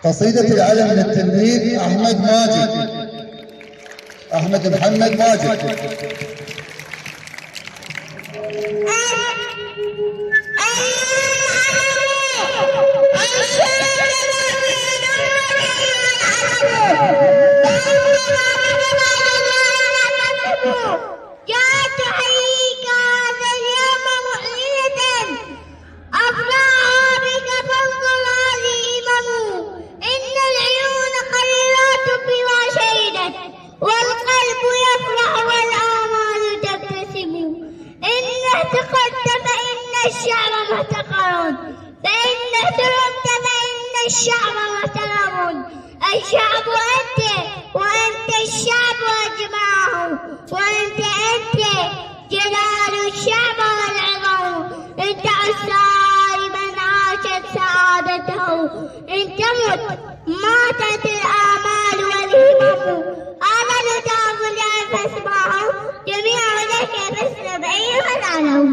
قصيدة العلم للتلميذ أحمد ماجد، أحمد محمد ماجد. جاءت أحييك هذا اليوم مؤمنة أفراها بك فانظر هذه إمم إن العيون قليلات بما شهدت والقلب يفرح والآمال تبتسم إن اعتقدت فإن الشعر محتقر فإن احترمت فإن الشعب محترم الشعب أنت وأنت الشعب أجمعه وأنت جلال الشعب والعظم أنت عسار من عاشت سعادته إن تمت ماتت الآمال والهمم هذا نداء لا فاسمعه جميع لك فاستمعي والعلم.